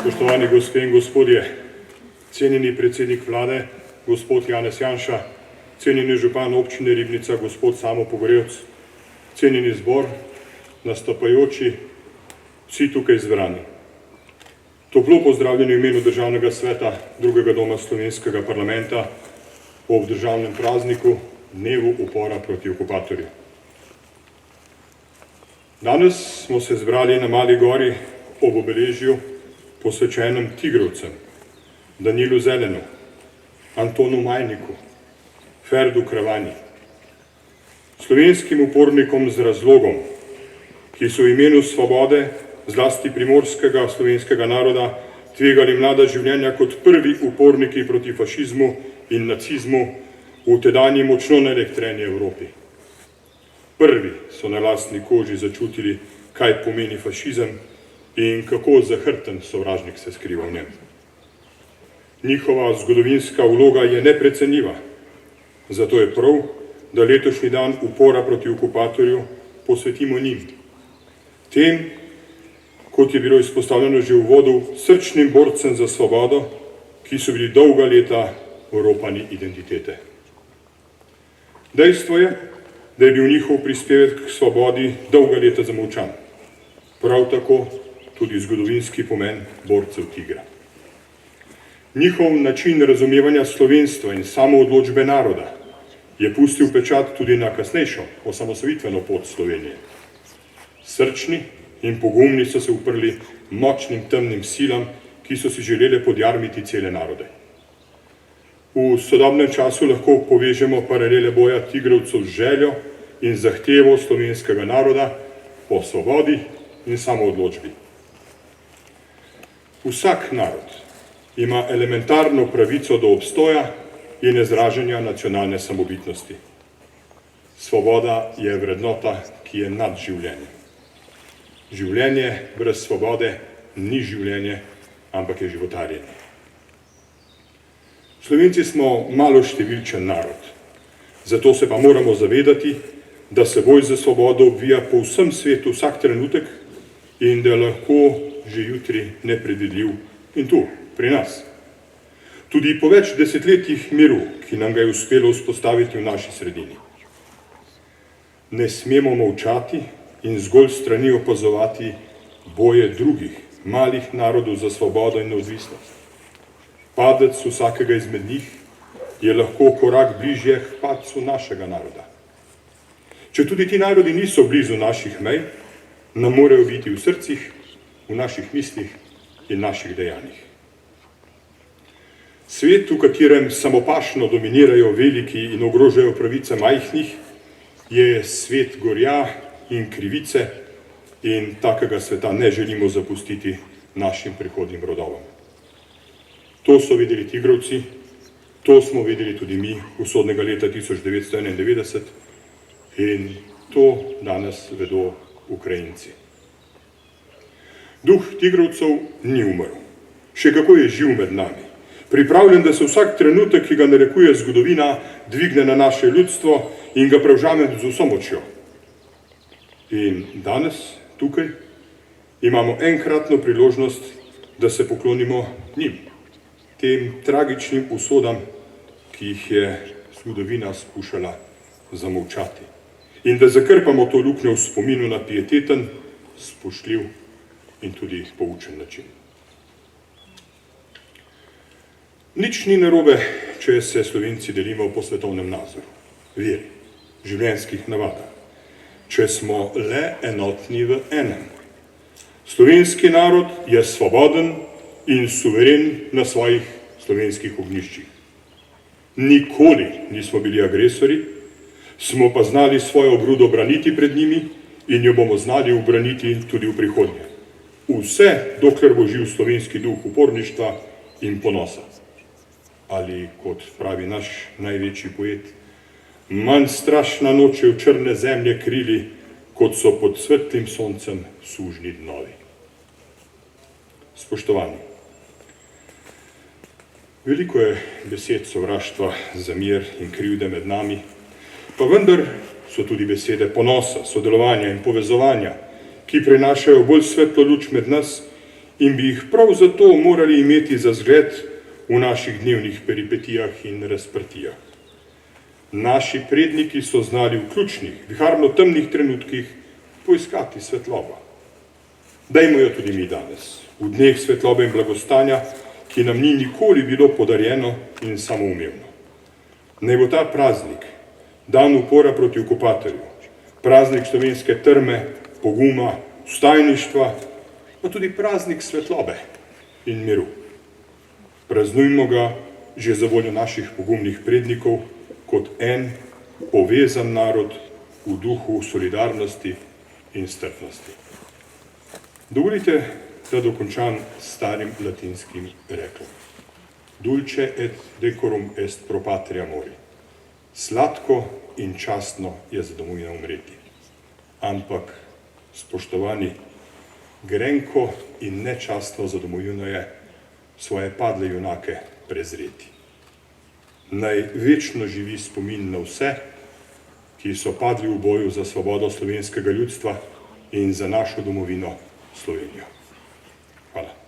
Spoštovani gospe in gospodje, cenjeni predsednik vlade, gospod Janez Janša, cenjeni župan občine Ribnica, gospod Samo Pogorevc, cenjeni zbor, nastopajoči, vsi tukaj zbrani. Toplo pozdravljeni v imenu Državnega sveta drugega doma slovenskega parlamenta ob državnem prazniku, dnevu upora proti okupatorju. Danes smo se zbrali na Mali gori ob obeležju posvečenem tigrovcem, Danilu Zelenu, Antonu Majniku, Ferdu Kravanji, slovenskim upornikom z razlogom, ki so v imenu svobode, zlasti primorskega slovenskega naroda, tvegali mlada življenja kot prvi uporniki proti fašizmu in nacizmu v tedanji močno naelektreni Evropi. Prvi so na lastni koži začutili, kaj pomeni fašizem in kako zahrten sovražnik se skriva v njem. Njihova zgodovinska vloga je neprecenljiva, zato je prav, da letošnji dan upora proti okupatorju posvetimo njim. Tem, kot je bilo izpostavljeno že v uvodu, srčnim borcem za svobodo, ki so bili dolga leta oropani identitete. Dejstvo je, da je bil njihov prispevek k svobodi dolga leta zamolčan. Prav tako tudi zgodovinski pomen borcev tigra. Njihov način razumevanja slovenstva in samoodločbe naroda je pustil pečat tudi na kasnejšo osamosvojitveno pot Slovenije. Srčni in pogumni so se uprli močnim temnim silam, ki so si želele podjarmiti cele narode. V sodobnem času lahko povežemo paralele boja tigrovcev z željo in zahtevo slovenskega naroda po svobodi in samoodločbi. Vsak narod ima elementarno pravico do obstoja in izražanja nacionalne samobitnosti. Svoboda je vrednota, ki je nad življenjem. Življenje brez svobode ni življenje, ampak je životarjenje. Slovenci smo maloštevilčen narod, zato se pa moramo zavedati, da se boj za svobodo odvija po vsem svetu vsak trenutek in da je lahko že jutri nepredvidljiv in tu, pri nas. Tudi po več desetletjih miru, ki nam ga je uspelo vzpostaviti v naši sredini. Ne smemo molčati in zgolj strani opazovati boje drugih, malih narodov za svobodo in neodvisnost. Padec vsakega izmed njih je lahko korak bližje k padcu našega naroda. Če tudi ti narodi niso blizu naših mej, nam morajo biti v srcih, v naših mislih in naših dejanjih. Svet, v katerem samopašno dominirajo veliki in ogrožajo pravice majhnih, je svet gorja in krivice in takega sveta ne želimo zapustiti našim prihodnjim rodovom. To so videli tigrovci, to smo videli tudi mi usodnega leta 1991 in to danes vedo Ukrajinci. Duh tigrovcev ni umrl, še kako je živ med nami. Pripravljen, da se vsak trenutek, ki ga narekuje zgodovina, dvigne na naše ljudstvo in ga prevzame z vso močjo. In danes, tukaj, imamo enkratno priložnost, da se poklonimo njim, tem tragičnim usodam, ki jih je zgodovina skušala zamolčati. In da zakrpamo to luknjo v spominu na pieteten, spoštljiv in tudi poučen način. Nič ni narobe, če se Slovenci delimo po svetovnem nazoru, veri, življenjskih navadah, če smo le enotni v enem. Slovenski narod je svoboden in suveren na svojih slovenskih ognjiščih. Nikoli nismo bili agresori, smo pa znali svojo obrudo braniti pred njimi in jo bomo znali ubraniti tudi v prihodnje. Vse, dokler bo živ slovenski duh uporništva in ponosa. Ali, kot pravi naš največji poet, manj strašna noč je v črne zemlje krili, kot so pod svetlim soncem sužni dnovi. Spoštovani, veliko je besed sovraštva, zamir in krivde med nami, pa vendar so tudi besede ponosa, sodelovanja in povezovanja, ki prinašajo bolj svetlo luč med nas in bi jih prav zato morali imeti za zgled v naših dnevnih peripetijah in razprtijah. Naši predniki so znali v ključnih, viharno temnih trenutkih poiskati svetlobo. Dajmo jo tudi mi danes, v dneh svetlobe in blagostanja, ki nam ni nikoli bilo podarjeno in samoumevno. Naj bo ta praznik dan upora proti okupatorju, praznik slovenske trme, poguma, vstajništva, pa tudi praznik svetlobe in miru. Praznujmo ga že za voljo naših pogumnih prednikov kot en povezan narod v duhu solidarnosti in strpnosti. Dovolite, da dokončam s starim latinskim rekom. Dulce et decorum est pro patria mori. Sladko in častno je za domovino umreti. Ampak, spoštovani, grenko in nečastno za domovino je svoje padle junake prezreti. Naj večno živi spomin na vse, ki so padli v boju za svobodo slovenskega ljudstva in za našo domovino Slovenijo. Hvala.